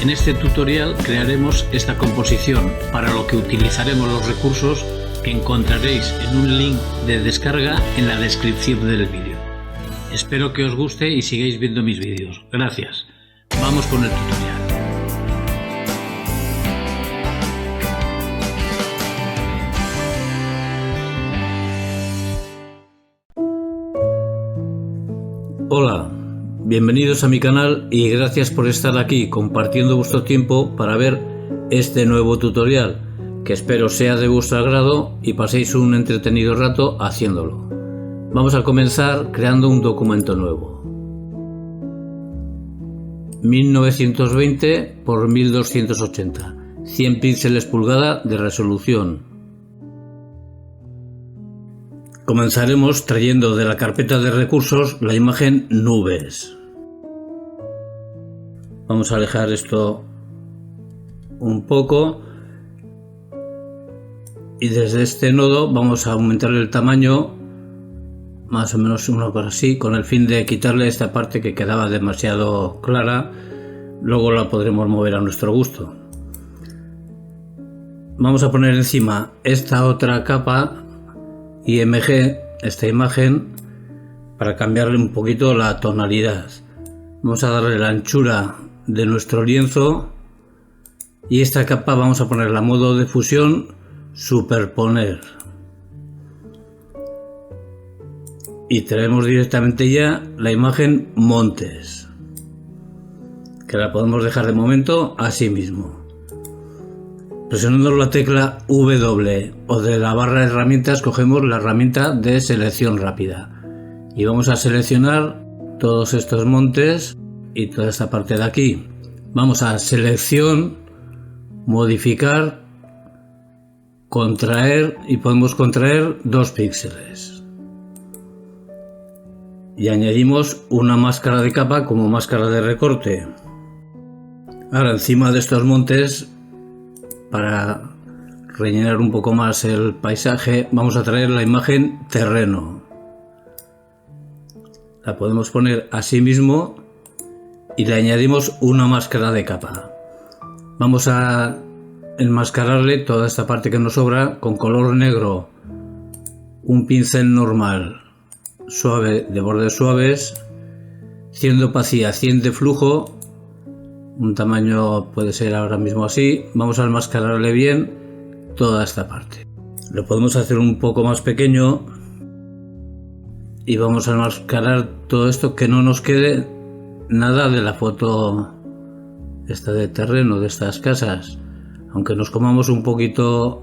En este tutorial crearemos esta composición, para lo que utilizaremos los recursos que encontraréis en un link de descarga en la descripción del vídeo. Espero que os guste y sigáis viendo mis vídeos. Gracias. Vamos con el tutorial. Hola, bienvenidos a mi canal y gracias por estar aquí compartiendo vuestro tiempo para ver este nuevo tutorial, que espero sea de vuestro agrado y paséis un entretenido rato haciéndolo. Vamos a comenzar creando un documento nuevo. 1920 por 1280, 100 píxeles pulgada de resolución. Comenzaremos trayendo de la carpeta de recursos la imagen nubes. Vamos a alejar esto un poco y desde este nodo vamos a aumentar el tamaño más o menos una cosa así, con el fin de quitarle esta parte que quedaba demasiado clara. Luego la podremos mover a nuestro gusto. Vamos a poner encima esta otra capa IMG, esta imagen, para cambiarle un poquito la tonalidad. Vamos a darle la anchura de nuestro lienzo y esta capa vamos a ponerla a modo de fusión, superponer. Y traemos directamente ya la imagen montes, que la podemos dejar de momento así mismo. Presionando la tecla W o de la barra de herramientas cogemos la herramienta de selección rápida y vamos a seleccionar todos estos montes y toda esta parte de aquí. Vamos a selección, modificar, contraer y podemos contraer 2 píxeles. Y añadimos una máscara de capa como máscara de recorte. Ahora encima de estos montes, para rellenar un poco más el paisaje, vamos a traer la imagen terreno. La podemos poner así mismo y le añadimos una máscara de capa. Vamos a enmascararle toda esta parte que nos sobra con color negro, un pincel normal suave de bordes suaves, 100 de opacidad, 100 de flujo, un tamaño puede ser ahora mismo así. Vamos a enmascararle bien toda esta parte. Lo podemos hacer un poco más pequeño y vamos a enmascarar todo esto, que no nos quede nada de la foto esta de terreno de estas casas. Aunque nos comamos un poquito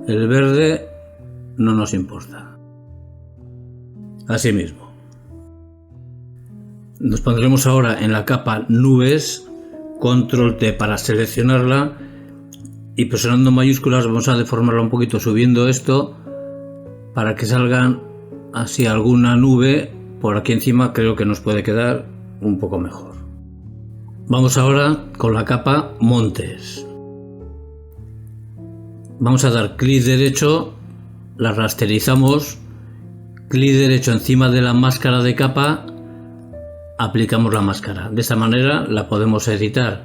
el verde, no nos importa. Así mismo. Nos pondremos ahora en la capa nubes, control T para seleccionarla y presionando mayúsculas vamos a deformarla un poquito, subiendo esto para que salgan así alguna nube por aquí encima. Creo que nos puede quedar un poco mejor. Vamos ahora con la capa montes. Vamos a dar clic derecho, la rasterizamos, clic derecho encima de la máscara de capa, aplicamos la máscara. De esta manera la podemos editar.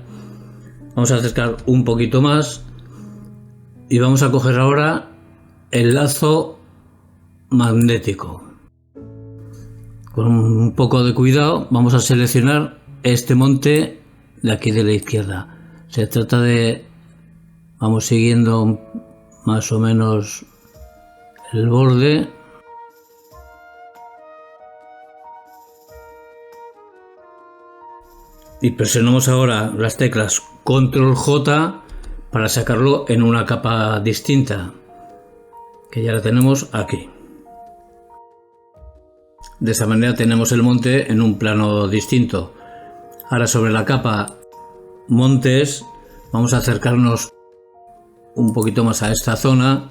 Vamos a acercar un poquito más y vamos a coger ahora el lazo magnético. Con un poco de cuidado vamos a seleccionar este monte de aquí de la izquierda. Se trata de, vamos siguiendo más o menos el borde. Y presionamos ahora las teclas control J para sacarlo en una capa distinta, que ya la tenemos aquí. De esa manera tenemos el monte en un plano distinto. Ahora sobre la capa montes vamos a acercarnos un poquito más a esta zona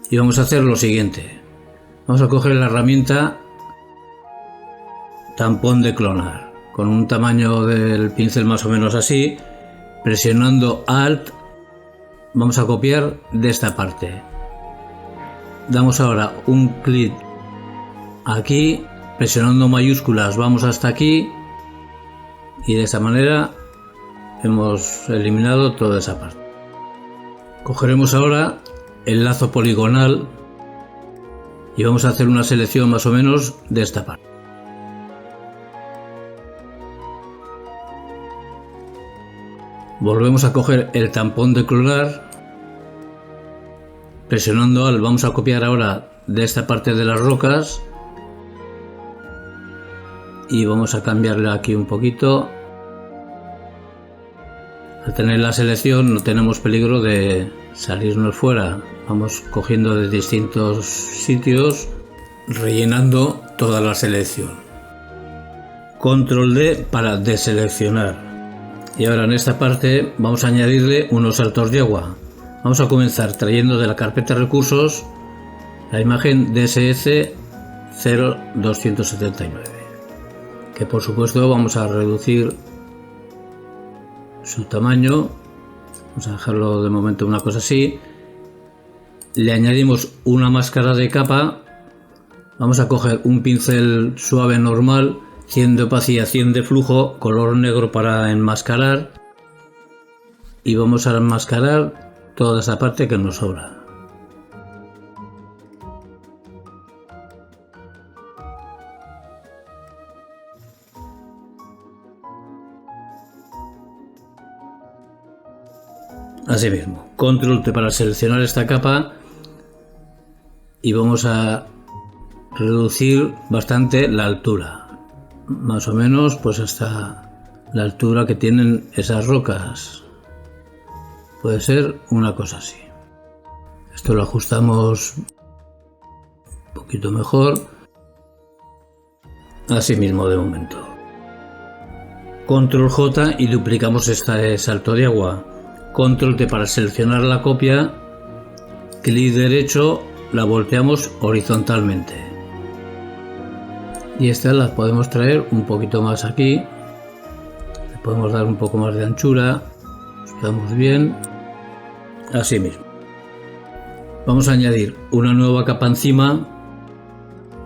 y vamos a hacer lo siguiente. Vamos a coger la herramienta tampón de clonar con un tamaño del pincel más o menos así. Presionando Alt vamos a copiar de esta parte. Damos ahora un clic aquí, presionando mayúsculas vamos hasta aquí y de esta manera hemos eliminado toda esa parte. Cogeremos ahora el lazo poligonal y vamos a hacer una selección más o menos de esta parte. Volvemos a coger el tampón de clonar. Presionando Alt vamos a copiar ahora de esta parte de las rocas y vamos a cambiarle aquí un poquito. Al tener la selección no tenemos peligro de salirnos fuera. Vamos cogiendo de distintos sitios, rellenando toda la selección. Control D para deseleccionar. Y ahora en esta parte vamos a añadirle unos saltos de agua. Vamos a comenzar trayendo de la carpeta recursos la imagen DSS 0279, que por supuesto vamos a reducir su tamaño. Vamos a dejarlo de momento una cosa así. Le añadimos una máscara de capa. Vamos a coger un pincel suave normal, 100 de opacidad, 100 de flujo, color negro para enmascarar, y vamos a enmascarar toda esa parte que nos sobra. Así mismo, control T para seleccionar esta capa y vamos a reducir bastante la altura, más o menos pues hasta la altura que tienen esas rocas. Puede ser una cosa así. Esto lo ajustamos un poquito mejor. Así mismo de momento. Control J y duplicamos este salto de agua. Control T para seleccionar la copia. Clic derecho, la volteamos horizontalmente. Y esta la podemos traer un poquito más aquí. Le podemos dar un poco más de anchura. Estamos bien. Así mismo. Vamos a añadir una nueva capa encima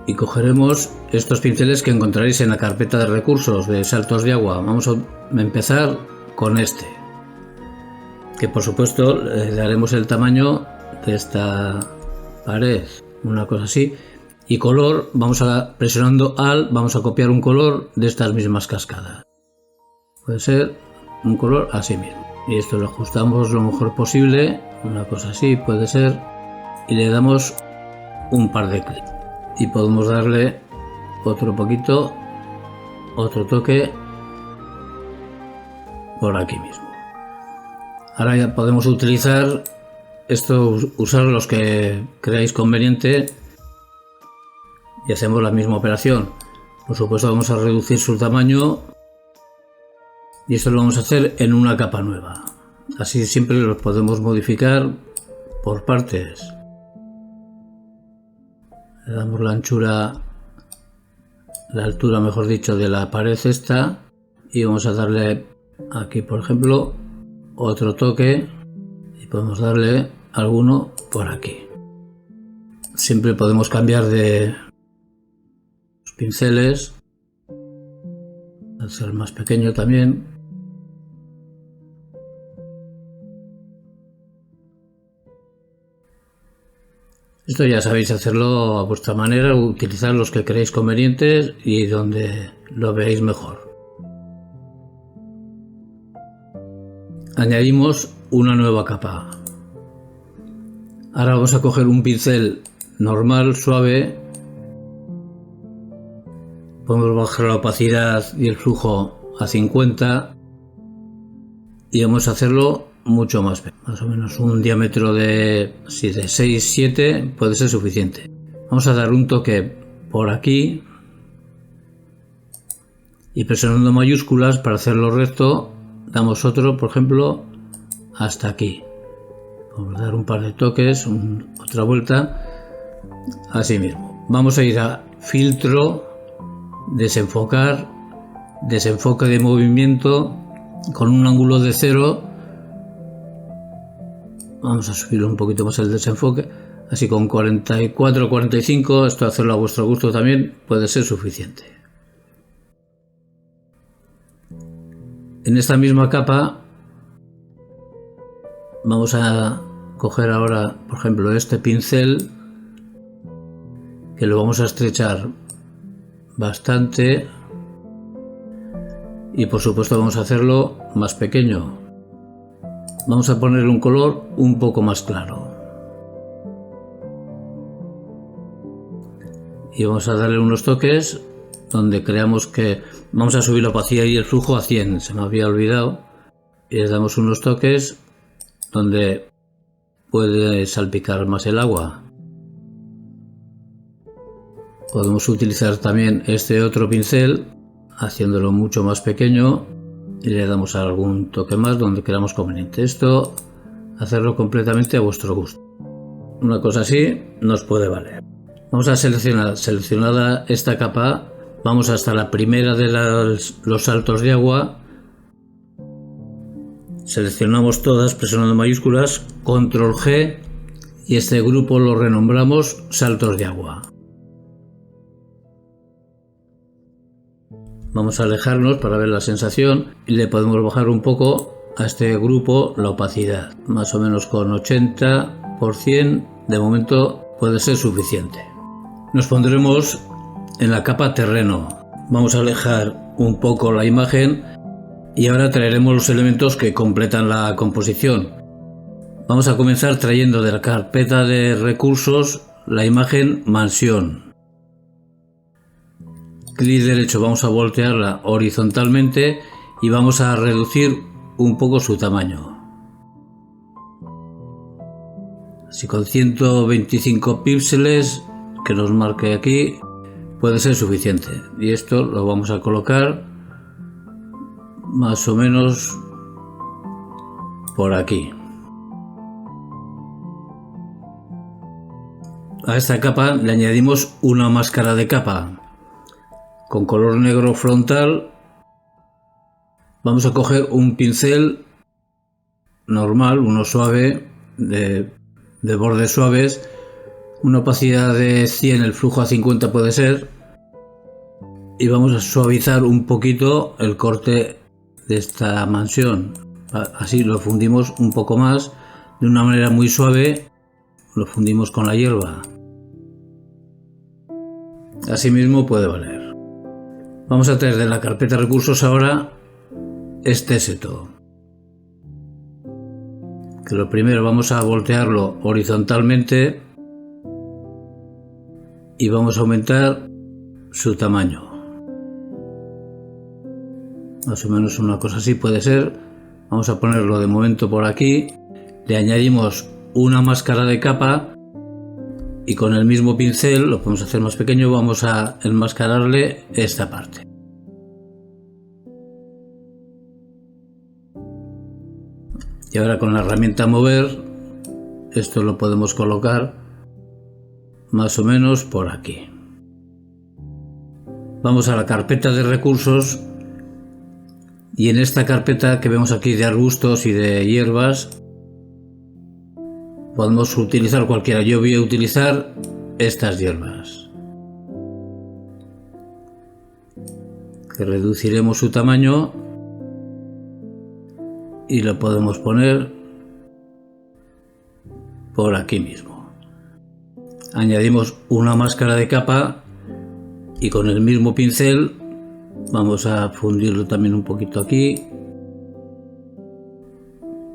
y cogeremos estos pinceles que encontraréis en la carpeta de recursos de saltos de agua. Vamos a empezar con este, que por supuesto le daremos el tamaño de esta pared, una cosa así. Y color, vamos a presionando Alt, vamos a copiar un color de estas mismas cascadas. Puede ser un color así mismo. Y esto lo ajustamos lo mejor posible, una cosa así puede ser, y le damos un par de clics. Y podemos darle otro poquito, otro toque por aquí mismo. Ahora ya podemos utilizar esto, usar los que creáis conveniente, y hacemos la misma operación. Por supuesto vamos a reducir su tamaño. Y esto lo vamos a hacer en una capa nueva. Así siempre los podemos modificar por partes. Le damos la anchura, la altura mejor dicho, de la pared esta. Y vamos a darle aquí por ejemplo otro toque. Y podemos darle alguno por aquí. Siempre podemos cambiar de pinceles. Hacer más pequeño también. Esto ya sabéis hacerlo a vuestra manera, utilizar los que creéis convenientes y donde lo veáis mejor. Añadimos una nueva capa. Ahora vamos a coger un pincel normal, suave. Podemos bajar la opacidad y el flujo a 50 y vamos a hacerlo mucho más o menos un diámetro de 6-7 puede ser suficiente. Vamos a dar un toque por aquí y presionando mayúsculas para hacerlo recto damos otro, por ejemplo, hasta aquí. Vamos a dar un par de toques, otra vuelta, así mismo. Vamos a ir a filtro, desenfocar, desenfoque de movimiento con un ángulo de 0. Vamos a subir un poquito más el desenfoque, así con 44 45, esto hacerlo a vuestro gusto también puede ser suficiente. En esta misma capa Vamos a coger ahora, por ejemplo, este pincel, que lo vamos a estrechar bastante, y por supuesto vamos a hacerlo más pequeño. Vamos a ponerle un color un poco más claro y vamos a darle unos toques donde creamos que vamos a subir la opacidad y el flujo a 100, se me había olvidado, y les damos unos toques donde puede salpicar más el agua. Podemos utilizar también este otro pincel haciéndolo mucho más pequeño y le damos algún toque más donde queramos conveniente. Esto hacerlo completamente a vuestro gusto. Una cosa así nos puede valer. Vamos a seleccionada esta capa, vamos hasta la primera de los saltos de agua, seleccionamos todas presionando mayúsculas, control G, y este grupo lo renombramos saltos de agua. Vamos a alejarnos para ver la sensación y le podemos bajar un poco a este grupo la opacidad, más o menos con 80%, de momento puede ser suficiente. Nos pondremos en la capa terreno, vamos a alejar un poco la imagen y ahora traeremos los elementos que completan la composición. Vamos a comenzar trayendo de la carpeta de recursos la imagen mansión. Clic derecho, vamos a voltearla horizontalmente y vamos a reducir un poco su tamaño. Así con 125 píxeles que nos marque aquí puede ser suficiente. Y esto lo vamos a colocar más o menos por aquí. A esta capa le añadimos una máscara de capa con color negro frontal. Vamos a coger un pincel normal, uno suave, de bordes suaves, una opacidad de 100, el flujo a 50 puede ser, y vamos a suavizar un poquito el corte de esta mansión. Así lo fundimos un poco más, de una manera muy suave, lo fundimos con la hierba. Así mismo puede valer. Vamos a traer de la carpeta recursos ahora este seto, que lo primero vamos a voltearlo horizontalmente y vamos a aumentar su tamaño, más o menos una cosa así puede ser. Vamos a ponerlo de momento por aquí, le añadimos una máscara de capa y con el mismo pincel, lo podemos hacer más pequeño, vamos a enmascararle esta parte. Y ahora con la herramienta mover, esto lo podemos colocar más o menos por aquí. Vamos a la carpeta de recursos y en esta carpeta que vemos aquí de arbustos y de hierbas podemos utilizar cualquiera. Yo voy a utilizar estas hierbas, que reduciremos su tamaño y lo podemos poner por aquí mismo. Añadimos una máscara de capa y con el mismo pincel vamos a fundirlo también un poquito aquí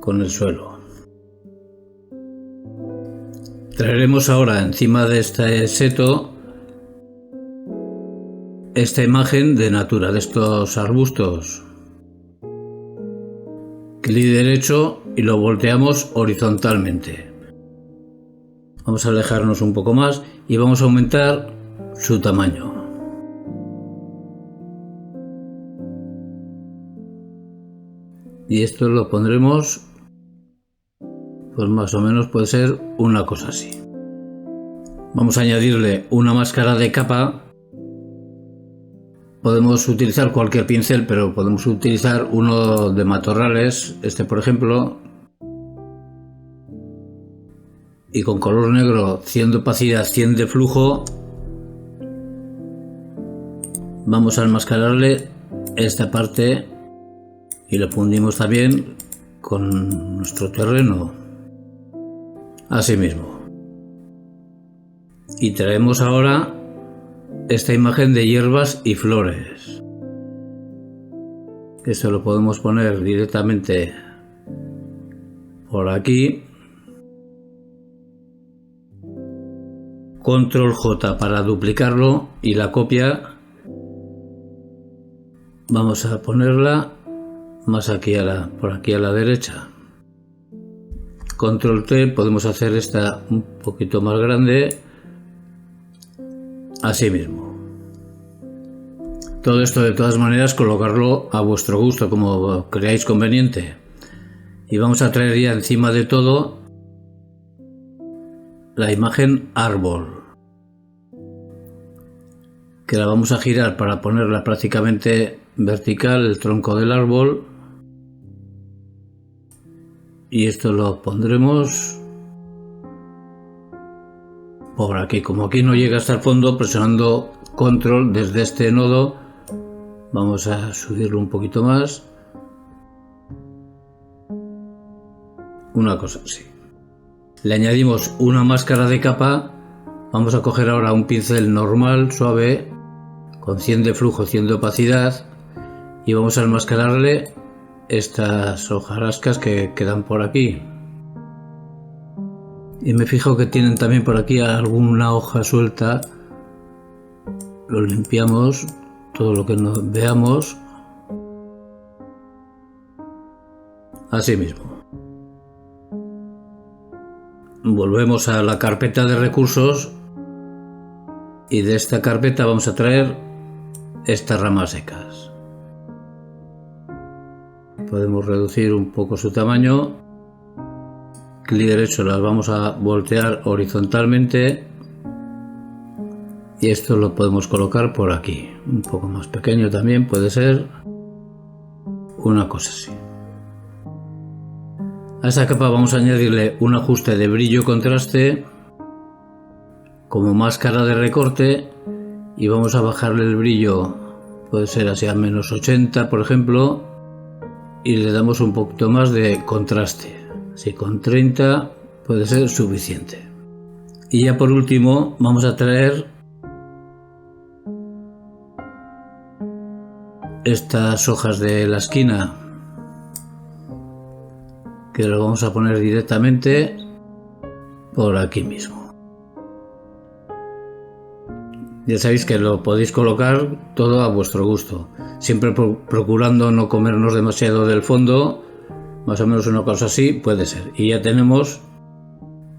con el suelo. Traeremos ahora encima de este seto esta imagen de natura, de estos arbustos. Clic derecho y lo volteamos horizontalmente. Vamos a alejarnos un poco más y vamos a aumentar su tamaño. Y esto lo pondremos, pues más o menos puede ser una cosa así. Vamos a añadirle una máscara de capa. Podemos utilizar cualquier pincel, pero podemos utilizar uno de matorrales, este por ejemplo, y con color negro, 100 de opacidad, 100 de flujo, vamos a enmascararle esta parte y lo fundimos también con nuestro terreno. así mismo. Y traemos ahora esta imagen de hierbas y flores. Esto lo podemos poner directamente por aquí. Control J para duplicarlo y la copia vamos a ponerla más aquí por aquí a la derecha. Control T, podemos hacer esta un poquito más grande, así mismo. Todo esto de todas maneras colocarlo a vuestro gusto, como creáis conveniente. Y vamos a traer ya encima de todo la imagen árbol, que la vamos a girar para ponerla prácticamente vertical, el tronco del árbol. Y esto lo pondremos por aquí. Como aquí no llega hasta el fondo, presionando control desde este nodo, vamos a subirlo un poquito más. Una cosa así. Le añadimos una máscara de capa. Vamos a coger ahora un pincel normal, suave, con 100 de flujo, 100 de opacidad, y vamos a enmascararle estas hojarascas que quedan por aquí. Y me fijo que tienen también por aquí alguna hoja suelta. Lo limpiamos, todo lo que nos veamos. Así mismo. Volvemos a la carpeta de recursos y de esta carpeta vamos a traer estas ramas secas. Podemos reducir un poco su tamaño. Clic derecho, las vamos a voltear horizontalmente y esto lo podemos colocar por aquí. Un poco más pequeño también puede ser. Una cosa así. A esta capa vamos a añadirle un ajuste de brillo contraste como máscara de recorte y vamos a bajarle el brillo, puede ser así a menos 80 por ejemplo, y le damos un poquito más de contraste, así con 30 puede ser suficiente. Y ya por último vamos a traer estas hojas de la esquina, que lo vamos a poner directamente por aquí mismo. Ya sabéis que lo podéis colocar todo a vuestro gusto, siempre procurando no comernos demasiado del fondo, más o menos una cosa así puede ser. Y ya tenemos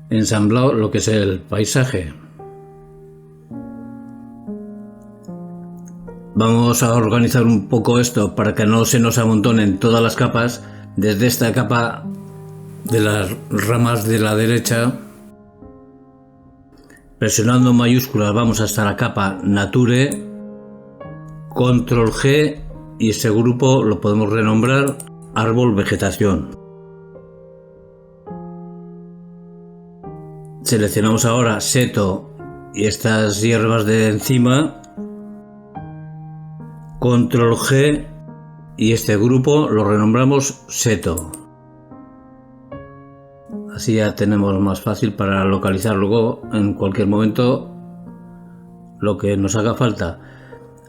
ensamblado lo que es el paisaje. Vamos a organizar un poco esto para que no se nos amontonen todas las capas. Desde esta capa de las ramas de la derecha, presionando mayúsculas vamos hasta la capa Nature, Control G, y este grupo lo podemos renombrar Árbol Vegetación. Seleccionamos ahora seto y estas hierbas de encima, Control G, y este grupo lo renombramos seto. Así ya tenemos más fácil para localizar luego en cualquier momento lo que nos haga falta.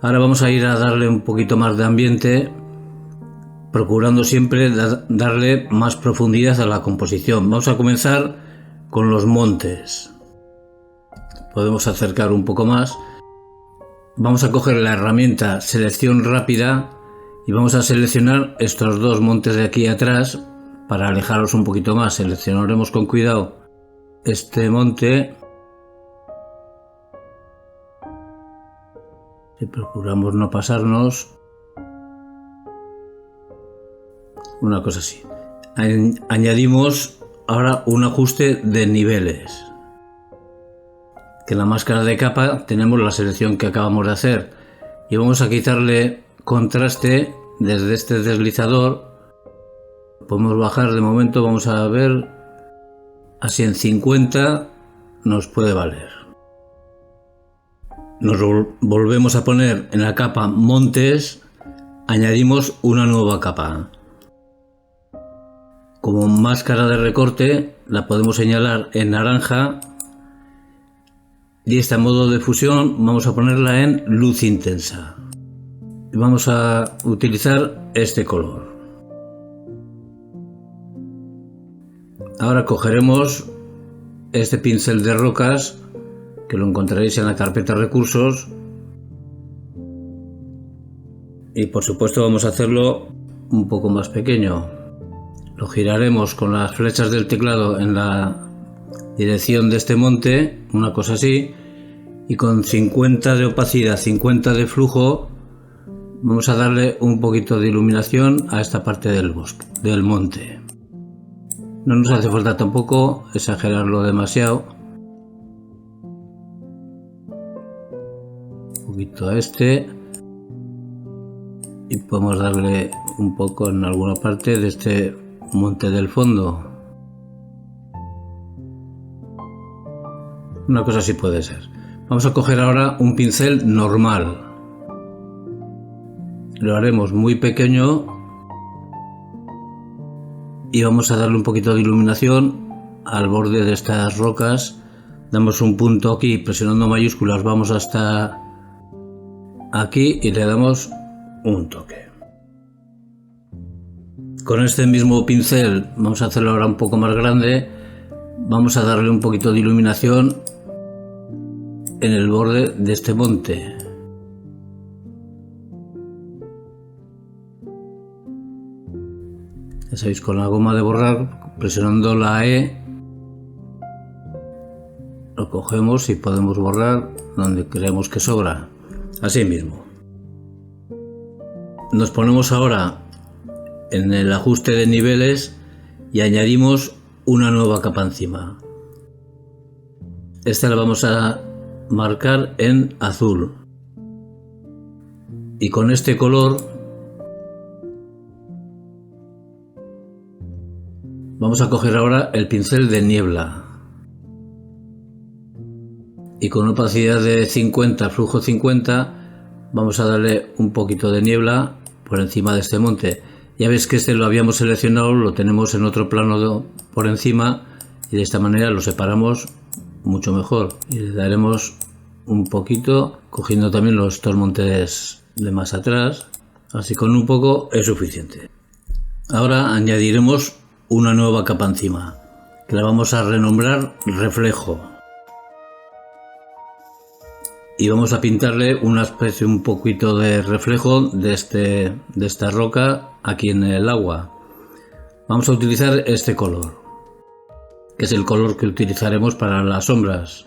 Ahora vamos a ir a darle un poquito más de ambiente, procurando siempre darle más profundidad a la composición. Vamos a comenzar con los montes. Podemos acercar un poco más. Vamos a coger la herramienta selección rápida y vamos a seleccionar estos dos montes de aquí atrás. Para alejaros un poquito más, seleccionaremos con cuidado este monte y procuramos no pasarnos. Una cosa así. Añadimos ahora un ajuste de niveles. Que en la máscara de capa tenemos la selección que acabamos de hacer y vamos a quitarle contraste desde este deslizador. Podemos bajar de momento, vamos a ver, así en 50 nos puede valer. Nos volvemos a poner en la capa montes, añadimos una nueva capa. Como máscara de recorte la podemos señalar en naranja y este modo de fusión vamos a ponerla en luz intensa. Y vamos a utilizar este color. Ahora cogeremos este pincel de rocas que lo encontraréis en la carpeta recursos y por supuesto vamos a hacerlo un poco más pequeño. Lo giraremos con las flechas del teclado en la dirección de este monte, una cosa así, y con 50 de opacidad, 50 de flujo vamos a darle un poquito de iluminación a esta parte del bosque, del monte. No nos hace falta tampoco exagerarlo demasiado. Un poquito a este. Y podemos darle un poco en alguna parte de este monte del fondo. Una cosa así puede ser. Vamos a coger ahora un pincel normal. Lo haremos muy pequeño. Y vamos a darle un poquito de iluminación al borde de estas rocas. Damos un punto aquí, presionando mayúsculas, vamos hasta aquí y le damos un toque. Con este mismo pincel vamos a hacerlo ahora un poco más grande. Vamos a darle un poquito de iluminación en el borde de este monte. Ya sabéis, con la goma de borrar, presionando la E, lo cogemos y podemos borrar donde creemos que sobra. Así mismo. Nos ponemos ahora en el ajuste de niveles y añadimos una nueva capa encima. Esta la vamos a marcar en azul. Y con este color vamos a coger ahora el pincel de niebla y con opacidad de 50, flujo 50, vamos a darle un poquito de niebla por encima de este monte. Ya veis que este lo habíamos seleccionado, lo tenemos en otro plano por encima y de esta manera lo separamos mucho mejor. Y le daremos un poquito, cogiendo también los dos montes de más atrás, así con un poco es suficiente. Ahora añadiremos una nueva capa encima, que la vamos a renombrar reflejo. Y vamos a pintarle una especie, un poquito de reflejo de esta roca aquí en el agua. Vamos a utilizar este color, que es el color que utilizaremos para las sombras.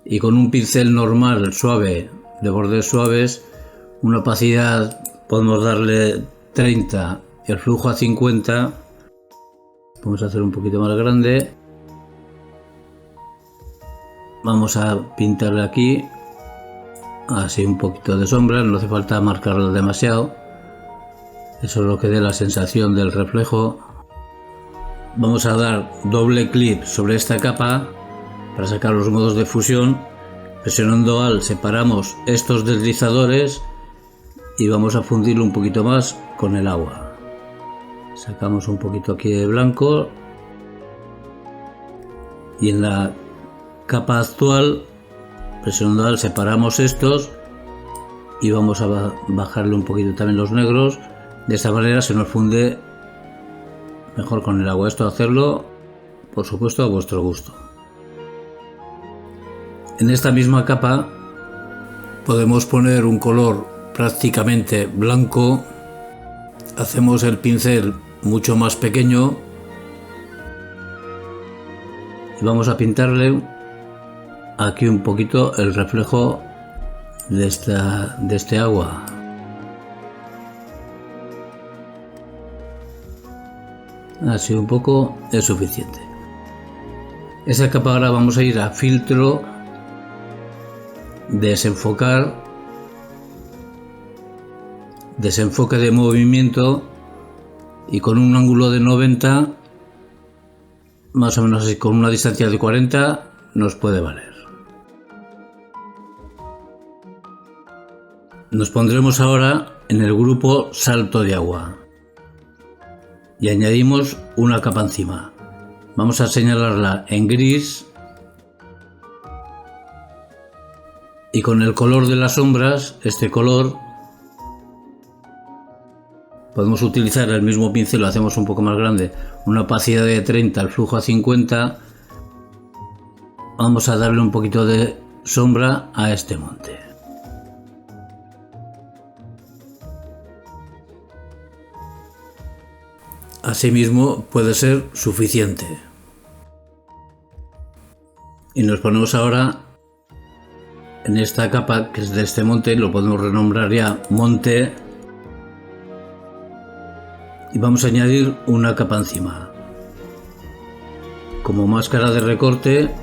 Y con un pincel normal, suave, de bordes suaves, una opacidad podemos darle 30 y el flujo a 50. Vamos a hacer un poquito más grande. Vamos a pintarle aquí así un poquito de sombra, no hace falta marcarlo demasiado, eso es lo que dé la sensación del reflejo. Vamos a dar doble clic sobre esta capa para sacar los modos de fusión. Presionando Alt separamos estos deslizadores y vamos a fundirlo un poquito más con el agua. Sacamos un poquito aquí de blanco y en la capa actual, presionando Alt, separamos estos y vamos a bajarle un poquito también los negros. De esta manera se nos funde mejor con el agua. Esto hacerlo, por supuesto, a vuestro gusto. En esta misma capa podemos poner un color prácticamente blanco. Hacemos el pincel mucho más pequeño y vamos a pintarle aquí un poquito el reflejo de este agua. Así un poco es suficiente. Esa capa ahora vamos a ir a filtro, desenfocar, desenfoque de movimiento y con un ángulo de 90, más o menos así, con una distancia de 40 nos puede valer. Nos pondremos ahora en el grupo salto de agua y añadimos una capa encima. Vamos a señalarla en gris y con el color de las sombras, este color, podemos utilizar el mismo pincel, lo hacemos un poco más grande, una opacidad de 30, el flujo a 50. Vamos a darle un poquito de sombra a este monte. Asimismo puede ser suficiente. Y nos ponemos ahora en esta capa que es de este monte, lo podemos renombrar ya monte. Y vamos a añadir una capa encima. Como máscara de recorte,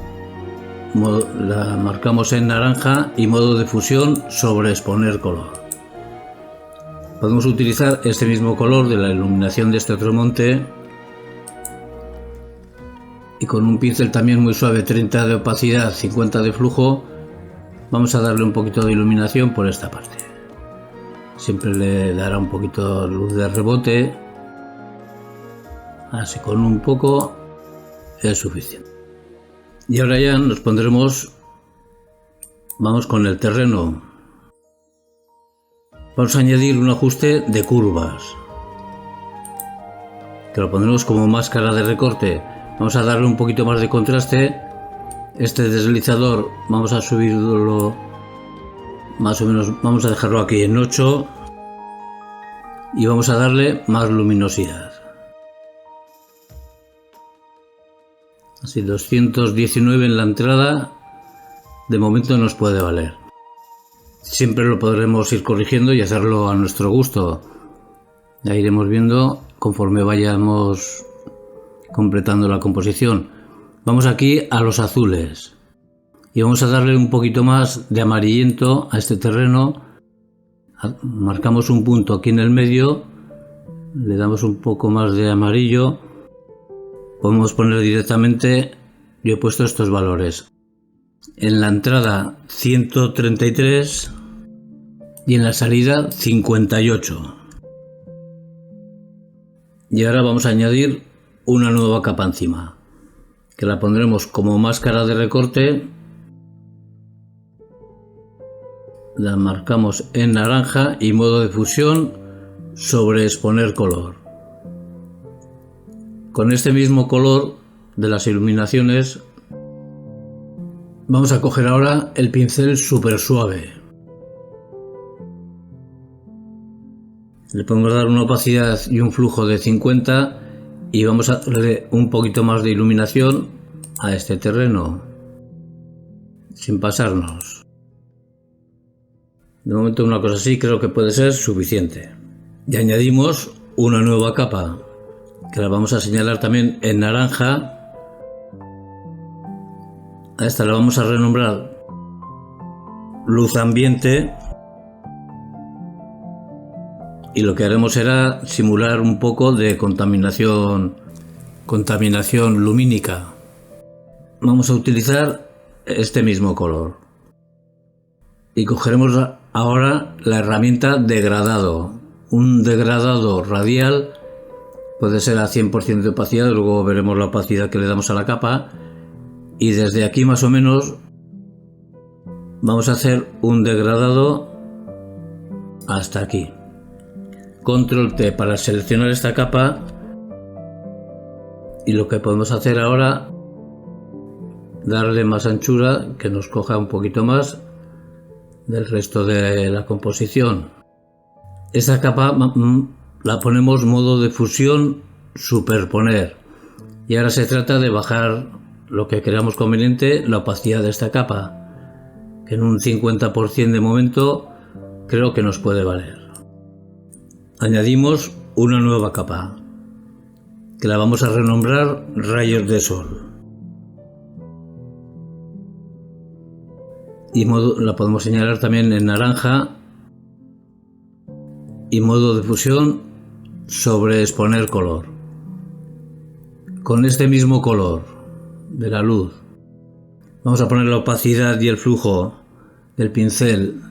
la marcamos en naranja y modo de fusión sobre exponer color. Podemos utilizar este mismo color de la iluminación de este otro monte y con un pincel también muy suave, 30 de opacidad, 50 de flujo, vamos a darle un poquito de iluminación por esta parte. Siempre le dará un poquito de luz de rebote, así con un poco es suficiente. Y ahora ya nos pondremos, vamos con el terreno. Vamos a añadir un ajuste de curvas, que lo pondremos como máscara de recorte. Vamos a darle un poquito más de contraste. Este deslizador vamos a subirlo más o menos, vamos a dejarlo aquí en 8 y vamos a darle más luminosidad. Así 219 en la entrada, de momento nos puede valer. Siempre lo podremos ir corrigiendo y hacerlo a nuestro gusto. Ya iremos viendo conforme vayamos completando la composición. Vamos aquí a los azules y vamos a darle un poquito más de amarillento a este terreno. Marcamos un punto aquí en el medio, le damos un poco más de amarillo. Podemos poner directamente, yo he puesto estos valores. En la entrada 133 y en la salida 58. Y ahora vamos a añadir una nueva capa encima, que la pondremos como máscara de recorte. La marcamos en naranja y modo de fusión sobre exponer color. Con este mismo color de las iluminaciones vamos a coger ahora el pincel súper suave. Le podemos dar una opacidad y un flujo de 50 y vamos a darle un poquito más de iluminación a este terreno, sin pasarnos. De momento una cosa así creo que puede ser suficiente. Y añadimos una nueva capa, que la vamos a señalar también en naranja. A esta la vamos a renombrar luz ambiente y lo que haremos será simular un poco de contaminación lumínica. Vamos a utilizar este mismo color y cogeremos ahora la herramienta degradado, un degradado radial, puede ser a 100% de opacidad, luego veremos la opacidad que le damos a la capa. Y desde aquí más o menos vamos a hacer un degradado hasta aquí. Control T para seleccionar esta capa. Y lo que podemos hacer ahora, darle más anchura, que nos coja un poquito más del resto de la composición. Esta capa la ponemos modo de fusión, superponer. Y ahora se trata de bajar lo que creamos conveniente, la opacidad de esta capa, que en un 50% de momento creo que nos puede valer. Añadimos una nueva capa, que la vamos a renombrar rayos de sol. Y la podemos señalar también en naranja y modo de fusión sobre exponer color. Con este mismo color de la luz vamos a poner la opacidad y el flujo del pincel.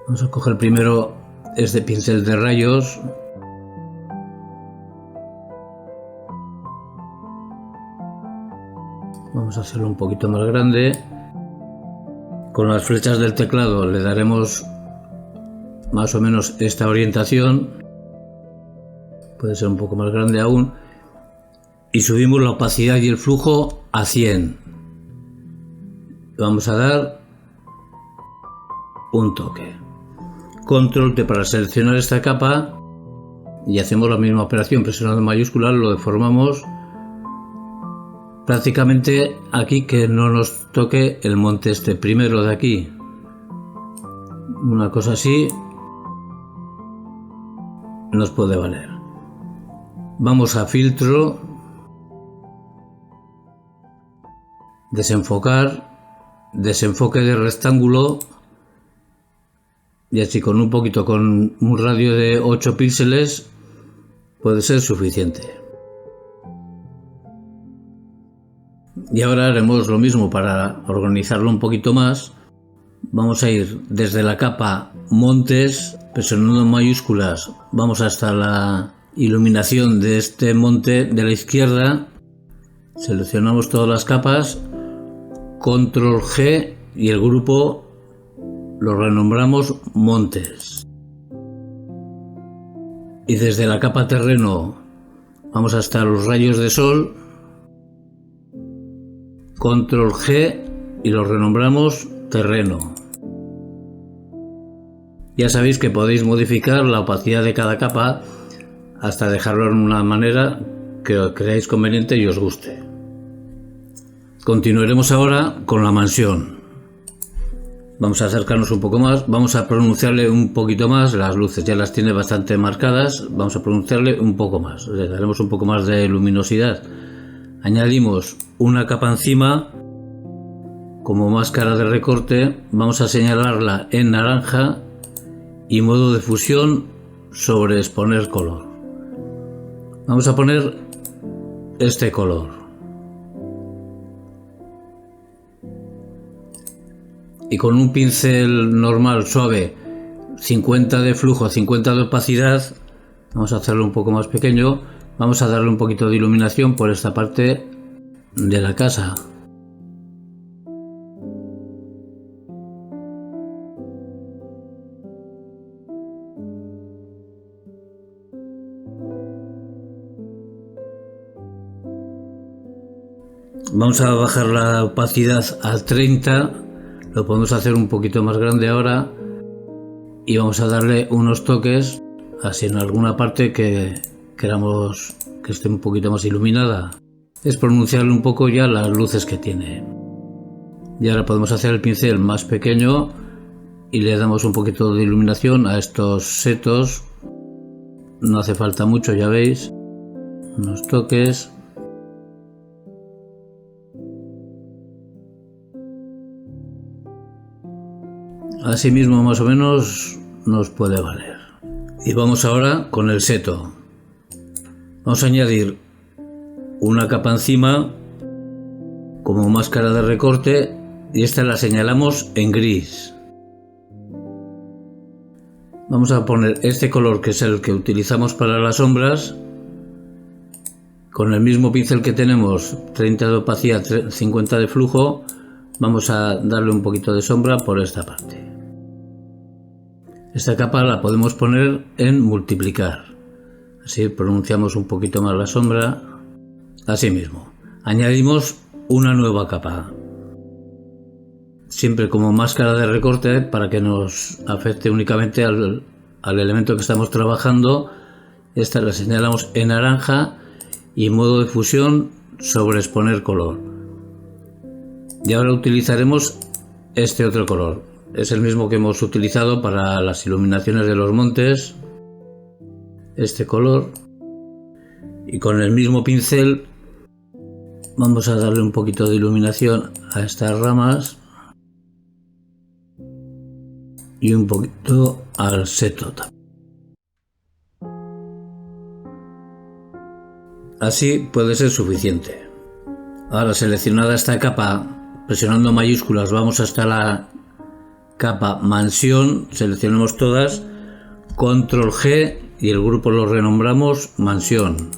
Vamos a coger primero este pincel de rayos Vamos a hacerlo un poquito más grande. Con las flechas del teclado le daremos más o menos esta orientación. Puede ser un poco más grande aún. Y subimos la opacidad y el flujo a 100. Vamos a dar un toque. Control T para seleccionar esta capa. Y hacemos la misma operación presionando mayúsculas, lo deformamos prácticamente aquí, que no nos toque el monte este primero de aquí. Una cosa así nos puede valer. Vamos a filtro, desenfocar, desenfoque de rectángulo, y así con un radio de 8 píxeles puede ser suficiente. Y ahora haremos lo mismo para organizarlo un poquito más. Vamos a ir desde la capa montes, presionando en mayúsculas, vamos hasta la iluminación de este monte de la izquierda, seleccionamos todas las capas, control G y el grupo lo renombramos montes. Y desde la capa terreno vamos hasta los rayos de sol, control G y lo renombramos terreno. Ya sabéis que podéis modificar la opacidad de cada capa hasta dejarlo en una manera que os creáis conveniente y os guste. Continuaremos ahora con la mansión. Vamos a acercarnos un poco más, vamos a pronunciarle un poquito más, las luces ya las tiene bastante marcadas, vamos a pronunciarle un poco más, le daremos un poco más de luminosidad. Añadimos una capa encima, como máscara de recorte, vamos a señalarla en naranja y modo de fusión sobre exponer color. Vamos a poner este color. Y con un pincel normal, suave, 50 de flujo, 50 de opacidad, vamos a hacerlo un poco más pequeño, vamos a darle un poquito de iluminación por esta parte de la casa. Vamos a bajar la opacidad al 30, lo podemos hacer un poquito más grande ahora y vamos a darle unos toques así en alguna parte que queramos que esté un poquito más iluminada. Es pronunciarle un poco ya las luces que tiene. Y ahora podemos hacer el pincel más pequeño y le damos un poquito de iluminación a estos setos. No hace falta mucho, ya veis. Unos toques. Así mismo más o menos nos puede valer. Y vamos ahora con el seto. Vamos a añadir una capa encima como máscara de recorte y esta la señalamos en gris. Vamos a poner este color que es el que utilizamos para las sombras. Con el mismo pincel que tenemos, 30 de opacidad, 50 de flujo, vamos a darle un poquito de sombra por esta parte. Esta capa la podemos poner en multiplicar. Así pronunciamos un poquito más la sombra. Así mismo. Añadimos una nueva capa. Siempre como máscara de recorte para que nos afecte únicamente al elemento que estamos trabajando. Esta la señalamos en naranja y en modo de fusión sobre exponer color. Y ahora utilizaremos este otro color. Es el mismo que hemos utilizado para las iluminaciones de los montes. Este color. Y con el mismo pincel vamos a darle un poquito de iluminación a estas ramas. Y un poquito al seto también. Así puede ser suficiente. Ahora, seleccionada esta capa, presionando mayúsculas, vamos hasta la capa mansión, seleccionamos todas, control G y el grupo lo renombramos mansión.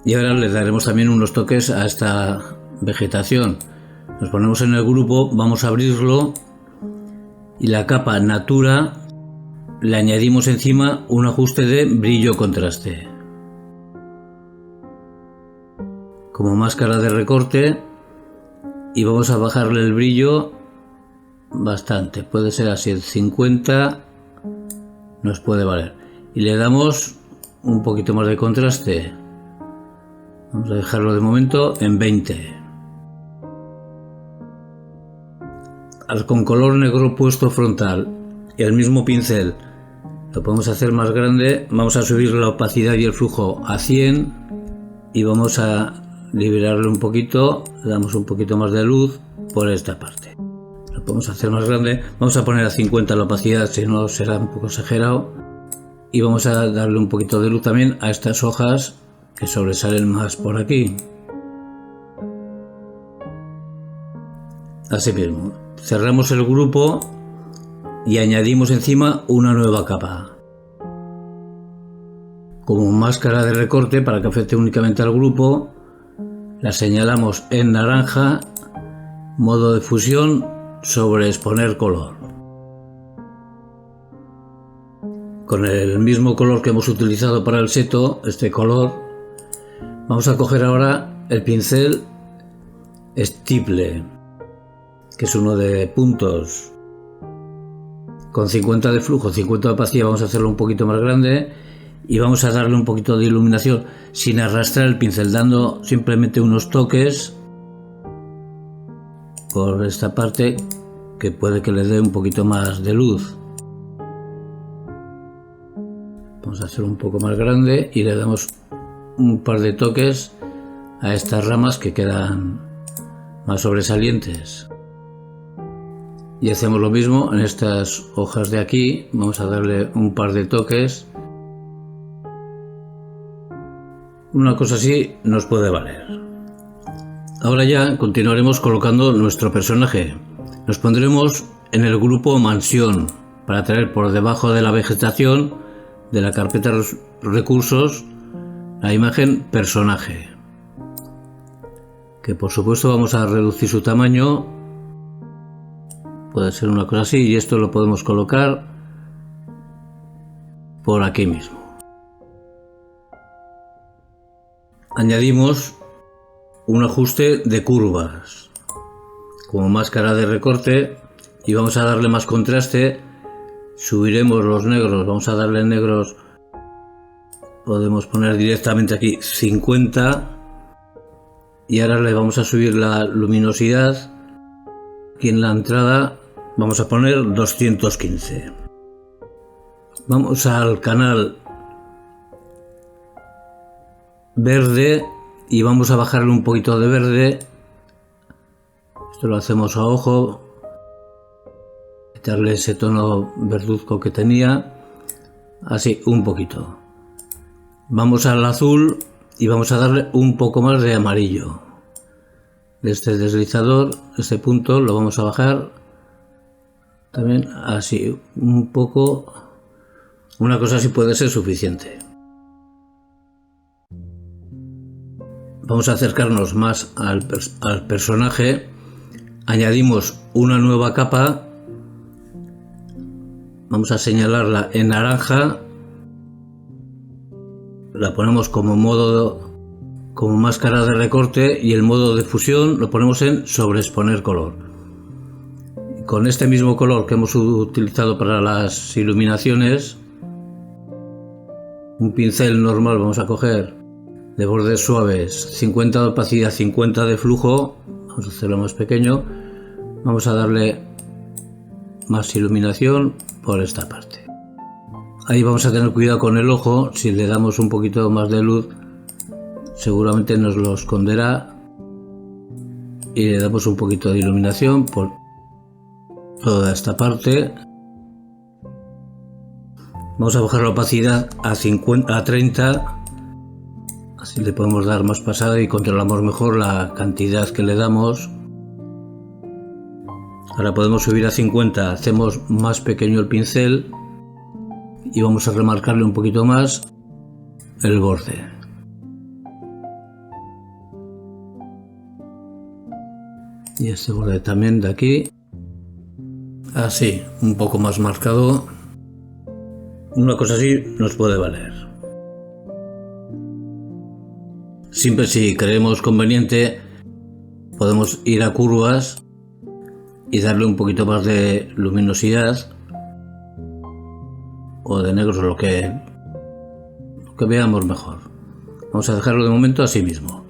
Y ahora le daremos también unos toques a esta vegetación. Nos ponemos en el grupo, vamos a abrirlo y la capa Natura le añadimos encima un ajuste de brillo-contraste. Como máscara de recorte, y vamos a bajarle el brillo bastante, puede ser así, el 50 nos puede valer. Y le damos un poquito más de contraste, vamos a dejarlo de momento en 20. Con color negro puesto frontal y el mismo pincel lo podemos hacer más grande, vamos a subir la opacidad y el flujo a 100 y vamos a liberarle un poquito, le damos un poquito más de luz por esta parte. Lo podemos hacer más grande, vamos a poner a 50 la opacidad, si no será un poco exagerado, y vamos a darle un poquito de luz también a estas hojas que sobresalen más por aquí. Así mismo, cerramos el grupo y añadimos encima una nueva capa. Como máscara de recorte, para que afecte únicamente al grupo, la señalamos en naranja, modo de fusión, sobre exponer color. Con el mismo color que hemos utilizado para el seto, este color, vamos a coger ahora el pincel Stipple, que es uno de puntos, con 50 de flujo, 50 de opacidad, vamos a hacerlo un poquito más grande. Y vamos a darle un poquito de iluminación sin arrastrar el pincel, dando simplemente unos toques por esta parte que puede que le dé un poquito más de luz. Vamos a hacer un poco más grande y le damos un par de toques a estas ramas que quedan más sobresalientes. Y hacemos lo mismo en estas hojas de aquí, vamos a darle un par de toques. Una cosa así nos puede valer. Ahora ya continuaremos colocando nuestro personaje. Nos pondremos en el grupo Mansión para traer por debajo de la vegetación de la carpeta Recursos la imagen Personaje, que por supuesto vamos a reducir su tamaño, puede ser una cosa así, y esto lo podemos colocar por aquí mismo. Añadimos un ajuste de curvas como máscara de recorte y vamos a darle más contraste. Subiremos los negros, vamos a darle negros, podemos poner directamente aquí 50 y ahora le vamos a subir la luminosidad. Aquí en la entrada vamos a poner 215. Vamos al canal verde y vamos a bajarle un poquito de verde. Esto lo hacemos a ojo, quitarle ese tono verduzco que tenía, así un poquito. Vamos al azul y vamos a darle un poco más de amarillo. De este deslizador, este punto lo vamos a bajar también así un poco. Una cosa así puede ser suficiente. Vamos a acercarnos más al personaje, añadimos una nueva capa, vamos a señalarla en naranja, la ponemos como máscara de recorte y el modo de fusión lo ponemos en sobreexponer color. Con este mismo color que hemos utilizado para las iluminaciones, un pincel normal vamos a coger de bordes suaves, 50 de opacidad, 50 de flujo, vamos a hacerlo más pequeño, vamos a darle más iluminación por esta parte. Ahí vamos a tener cuidado con el ojo, si le damos un poquito más de luz seguramente nos lo esconderá, y le damos un poquito de iluminación por toda esta parte. Vamos a bajar la opacidad a 30. Así le podemos dar más pasada y controlamos mejor la cantidad que le damos. Ahora podemos subir a 50, hacemos más pequeño el pincel y vamos a remarcarle un poquito más el borde. Y este borde también de aquí. Así, un poco más marcado. Una cosa así nos puede valer. Siempre, si creemos conveniente, podemos ir a curvas y darle un poquito más de luminosidad o de negro, lo que veamos mejor. Vamos a dejarlo de momento así mismo.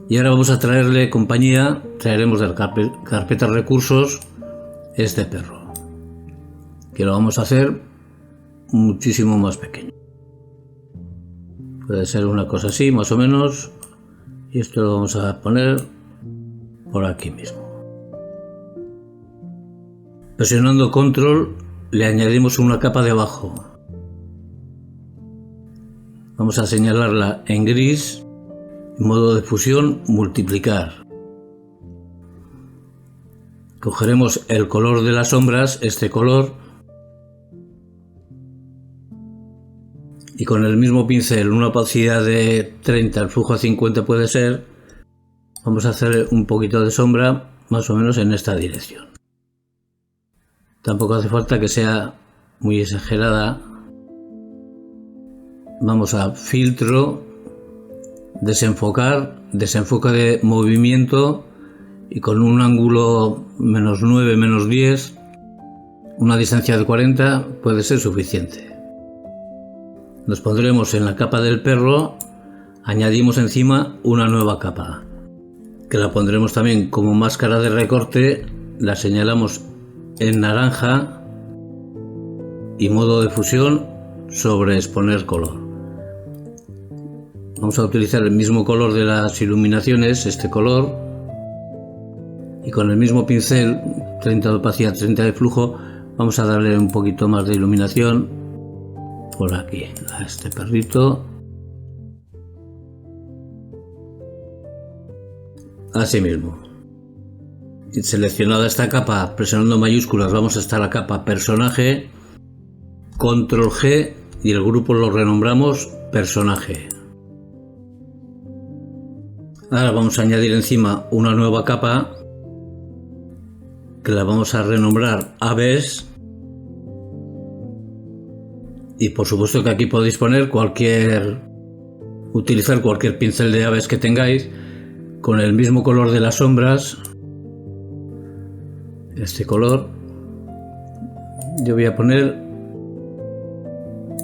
Y ahora vamos a traerle compañía. Traeremos de la carpeta recursos este perro, que lo vamos a hacer muchísimo más pequeño. Puede ser una cosa así más o menos, y esto lo vamos a poner por aquí mismo. Presionando control le añadimos una capa de abajo. Vamos a señalarla en gris, en modo de fusión, multiplicar. Cogeremos el color de las sombras, este color, y con el mismo pincel, una opacidad de 30, el flujo a 50 puede ser, vamos a hacer un poquito de sombra más o menos en esta dirección. Tampoco hace falta que sea muy exagerada. Vamos a filtro, desenfocar, desenfoque de movimiento, y con un ángulo -9, -10, una distancia de 40 puede ser suficiente. Nos pondremos en la capa del perro, añadimos encima una nueva capa, que la pondremos también como máscara de recorte, la señalamos en naranja y modo de fusión sobre exponer color. Vamos a utilizar el mismo color de las iluminaciones, este color, y con el mismo pincel, 30 de opacidad, 30 de flujo, vamos a darle un poquito más de iluminación por aquí a este perrito. Así mismo. Y seleccionada esta capa, presionando mayúsculas, vamos hasta la capa personaje, control G, y el grupo lo renombramos personaje. Ahora vamos a añadir encima una nueva capa, que la vamos a renombrar aves, y por supuesto que aquí podéis poner utilizar cualquier pincel de aves que tengáis, con el mismo color de las sombras, este color. Yo voy a poner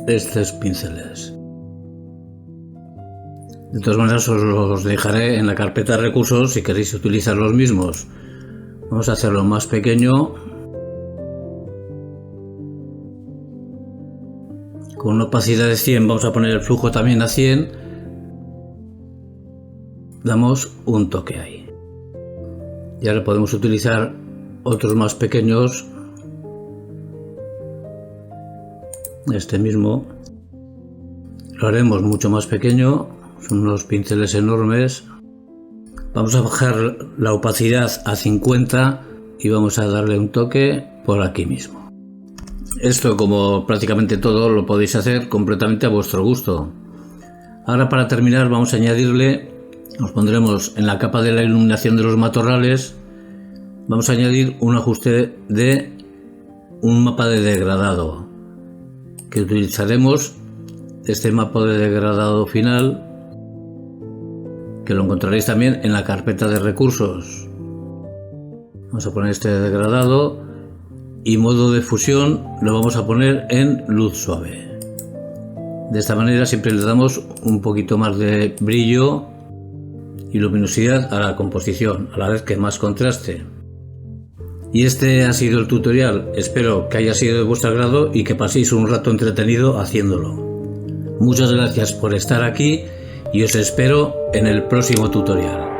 estos pinceles. De todas maneras os los dejaré en la carpeta de recursos si queréis utilizar los mismos. Vamos a hacerlo más pequeño, con una opacidad de 100. Vamos a poner el flujo también a 100. Damos un toque ahí. Y ahora podemos utilizar otros más pequeños, este mismo lo haremos mucho más pequeño, son unos pinceles enormes. Vamos a bajar la opacidad a 50 y vamos a darle un toque por aquí mismo. Esto, como prácticamente todo, lo podéis hacer completamente a vuestro gusto. Ahora, para terminar, vamos a añadirle, nos pondremos en la capa de la iluminación de los matorrales, vamos a añadir un ajuste de un mapa de degradado, que utilizaremos este mapa de degradado final, que lo encontraréis también en la carpeta de recursos. Vamos a poner este degradado, y modo de fusión lo vamos a poner en luz suave. De esta manera siempre le damos un poquito más de brillo y luminosidad a la composición, a la vez que más contraste. Y este ha sido el tutorial. Espero que haya sido de vuestro agrado y que paséis un rato entretenido haciéndolo. Muchas gracias por estar aquí y os espero en el próximo tutorial.